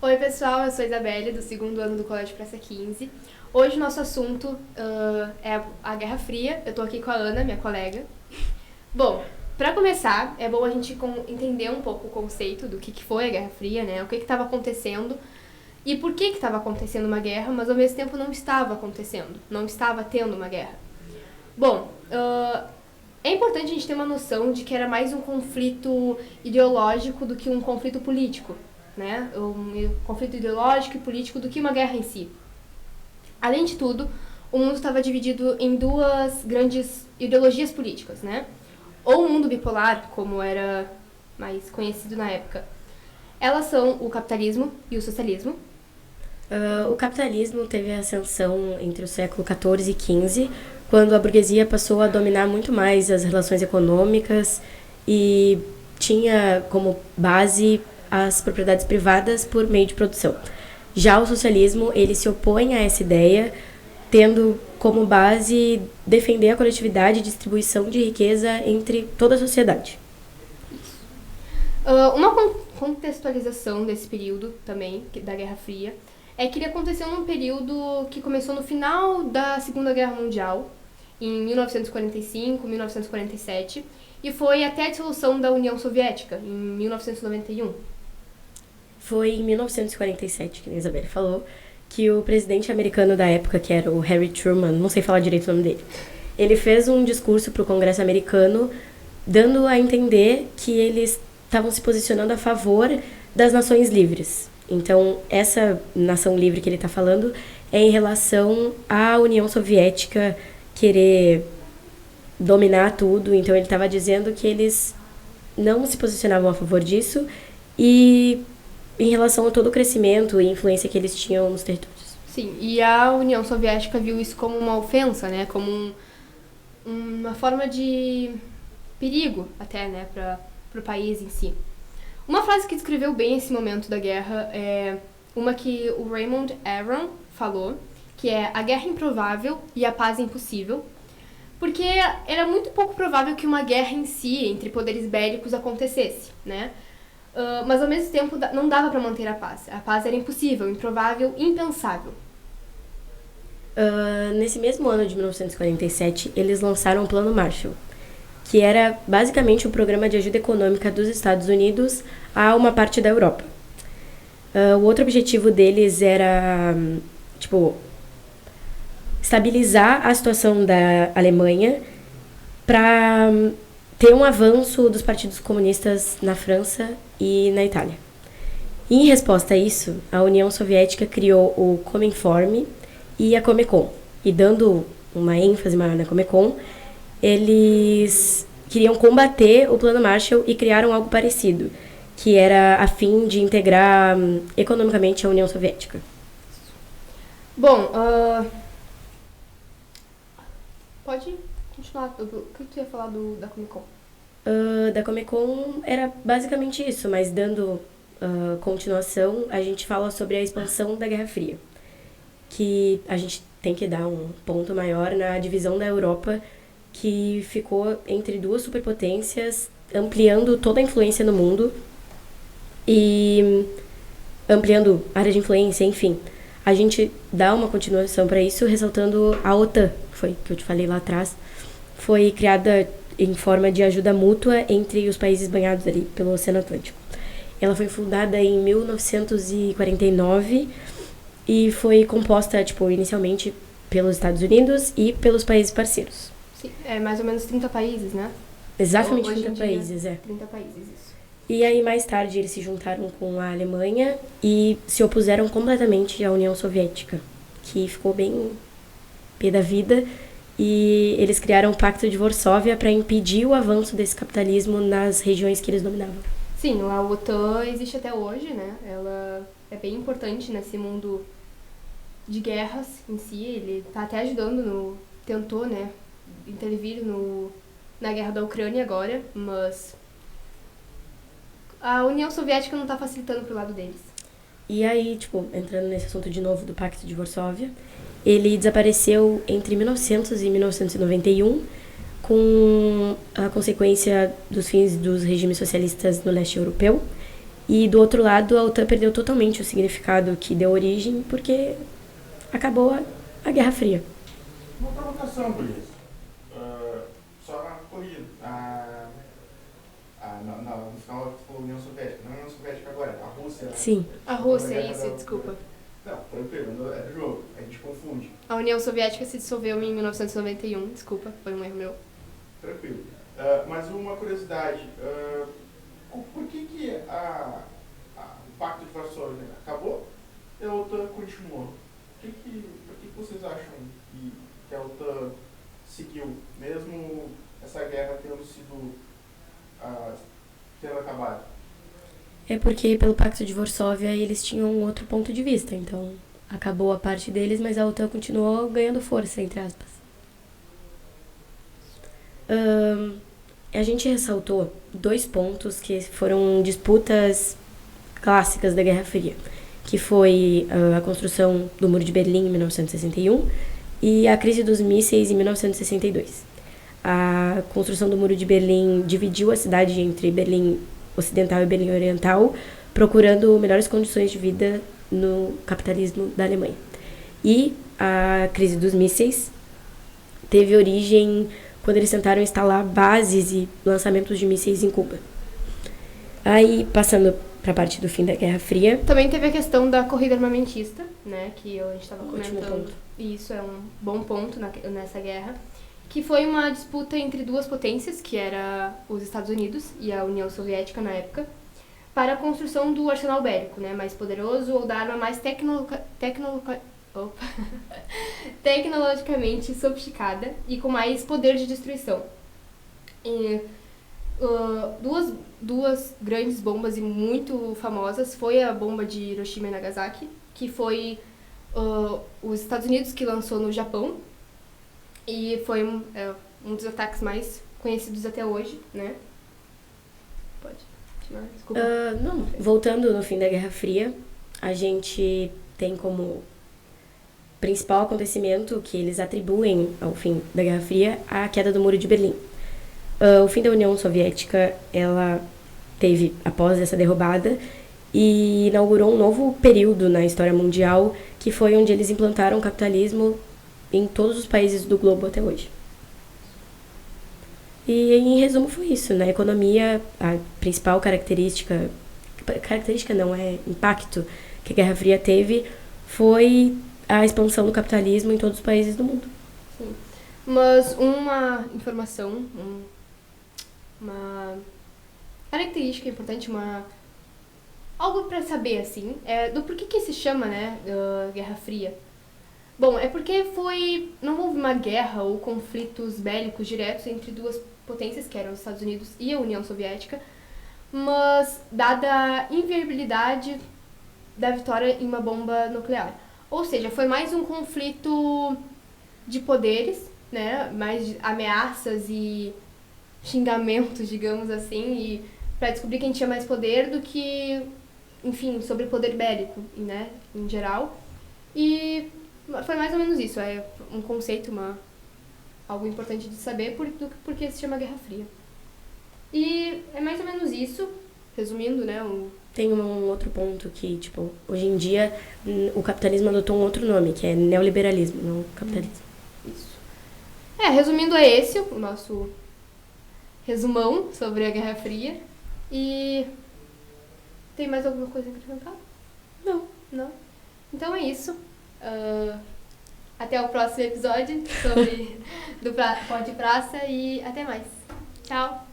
Oi pessoal, eu sou a Isabelle, do segundo ano do Colégio Praça 15. Hoje o nosso assunto é a Guerra Fria. Eu tô aqui com a Ana, minha colega. Bom, para começar, é bom a gente entender um pouco o conceito do que foi a Guerra Fria, né? O que estava acontecendo e por que estava acontecendo uma guerra, mas ao mesmo tempo não estava acontecendo, não estava tendo uma guerra. Bom, é importante a gente ter uma noção de que era mais um conflito ideológico do que um conflito político, né? Um conflito ideológico e político do que uma guerra em si. Além de tudo, o mundo estava dividido em duas grandes ideologias políticas, né? Ou o mundo bipolar, como era mais conhecido na época. Elas são o capitalismo e o socialismo. O capitalismo teve ascensão entre o século XIV e XV, quando a burguesia passou a dominar muito mais as relações econômicas e tinha como base as propriedades privadas por meio de produção. Já o socialismo, ele se opõe a essa ideia, tendo como base defender a coletividade e distribuição de riqueza entre toda a sociedade. Uma contextualização desse período também, da Guerra Fria, é que ele aconteceu num período que começou no final da Segunda Guerra Mundial, em 1945, 1947, e foi até a dissolução da União Soviética, em 1991. Foi em 1947, que a Isabelle falou, que o presidente americano da época, que era o Harry Truman, não sei falar direito o nome dele, ele fez um discurso para o Congresso americano, dando a entender que eles estavam se posicionando a favor das nações livres. Então, essa nação livre que ele está falando é em relação à União Soviética querer dominar tudo. Então, ele estava dizendo que eles não se posicionavam a favor disso e em relação a todo o crescimento e influência que eles tinham nos territórios. Sim, e a União Soviética viu isso como uma ofensa, né? Como uma forma de perigo até, né? Para o país em si. Uma frase que descreveu bem esse momento da guerra é uma que o Raymond Aron falou, que é: a guerra é improvável e a paz é impossível, porque era muito pouco provável que uma guerra em si, entre poderes bélicos, acontecesse, né? Mas ao mesmo tempo não dava para manter a paz. A paz era impossível, improvável, impensável. Nesse mesmo ano de 1947, eles lançaram o Plano Marshall, que era basicamente um programa de ajuda econômica dos Estados Unidos a uma parte da Europa. O outro objetivo deles era, estabilizar a situação da Alemanha para ter um avanço dos partidos comunistas na França e na Itália. E, em resposta a isso, a União Soviética criou o Cominform e a Comecon. E dando uma ênfase maior na Comecon, eles queriam combater o Plano Marshall e criaram algo parecido, que era a fim de integrar economicamente a União Soviética. Bom, pode continuar. O que tu ia falar da Comecon? Da Comecon era basicamente isso, mas dando continuação, a gente fala sobre a expansão da Guerra Fria, que a gente tem que dar um ponto maior na divisão da Europa, que ficou entre duas superpotências, ampliando toda a influência no mundo e ampliando área de influência, enfim. A gente dá uma continuação para isso, ressaltando a OTAN, que eu te falei lá atrás, foi criada em forma de ajuda mútua entre os países banhados ali pelo Oceano Atlântico. Ela foi fundada em 1949 e foi composta, inicialmente pelos Estados Unidos e pelos países parceiros. Sim, é mais ou menos 30 países, né? Exatamente, 30 países, 30 países, isso. E aí, mais tarde, eles se juntaram com a Alemanha e se opuseram completamente à União Soviética, que ficou bem pé da vida, e eles criaram o Pacto de Varsóvia para impedir o avanço desse capitalismo nas regiões que eles dominavam. Sim, a OTAN existe até hoje, né? Ela é bem importante nesse mundo de guerras em si. Ele está até ajudando, tentou, né, intervir na guerra da Ucrânia agora, mas a União Soviética não está facilitando pro lado deles. E aí, entrando nesse assunto de novo do Pacto de Varsóvia, ele desapareceu entre 1900 e 1991 com a consequência dos fins dos regimes socialistas no leste europeu E do outro lado, a OTAN perdeu totalmente o significado que deu origem, porque acabou a Guerra Fria. Uma provocação, Luiz. Só corrigindo. No final, tu falou União Soviética. Não é a União Soviética agora, é a Rússia, né? Sim. A Rússia, isso, desculpa. Não, tranquilo, é do jogo. A gente confunde. A União Soviética se dissolveu em 1991, desculpa, foi um erro meu. Tranquilo. Mas uma curiosidade. Por que o Pacto de Varsóvia acabou e a OTAN continuou? Por que vocês acham que a OTAN seguiu, mesmo essa guerra tendo acabado? É porque pelo Pacto de Varsóvia eles tinham um outro ponto de vista, então acabou a parte deles, mas a OTAN continuou ganhando força, entre aspas. A gente ressaltou 2 pontos que foram disputas clássicas da Guerra Fria, que foi a construção do Muro de Berlim em 1961 e a crise dos mísseis em 1962. A construção do Muro de Berlim dividiu a cidade entre Berlim Ocidental e Berlim Oriental, procurando melhores condições de vida no capitalismo da Alemanha. E a crise dos mísseis teve origem quando eles tentaram instalar bases e lançamentos de mísseis em Cuba. Aí, passando para a parte do fim da Guerra Fria... Também teve a questão da corrida armamentista, né, que a gente estava comentando. Ponto. E isso é um bom ponto nessa guerra, que foi uma disputa entre 2 potências, que era os Estados Unidos e a União Soviética na época, para a construção do arsenal bélico, né, mais poderoso ou da arma mais tecnologicamente sofisticada e com mais poder de destruição. E, duas grandes bombas e muito famosas foi a bomba de Hiroshima e Nagasaki, que foi os Estados Unidos que lançou no Japão, e foi um dos ataques mais conhecidos até hoje, né? Pode continuar, desculpa. Não, voltando no fim da Guerra Fria, a gente tem como principal acontecimento que eles atribuem ao fim da Guerra Fria a queda do Muro de Berlim. O fim da União Soviética, ela teve, após essa derrubada, e inaugurou um novo período na história mundial, que foi onde eles implantaram o capitalismo em todos os países do globo até hoje. E, em resumo, foi isso. Na economia, a principal característica não, é impacto que a Guerra Fria teve foi a expansão do capitalismo em todos os países do mundo. Sim. Mas uma informação, uma característica importante, algo para saber, assim, do porquê que se chama, né, Guerra Fria. Bom, é porque não houve uma guerra ou conflitos bélicos diretos entre 2 potências, que eram os Estados Unidos e a União Soviética, mas dada a inviabilidade da vitória em uma bomba nuclear. Ou seja, foi mais um conflito de poderes, né, mais de ameaças e xingamentos, digamos assim, e para descobrir quem tinha mais poder do que, enfim, sobre poder bélico, né, em geral. E foi mais ou menos isso, é um conceito, algo importante de saber porque se chama Guerra Fria. E é mais ou menos isso, resumindo, né, Tem um outro ponto que, tipo, hoje em dia o capitalismo adotou um outro nome, que é neoliberalismo, não capitalismo. Isso. Resumindo, é esse o nosso resumão sobre a Guerra Fria. E tem mais alguma coisa a acrescentar? Não? Então é isso. Até o próximo episódio do Pode Praça e até mais. Tchau!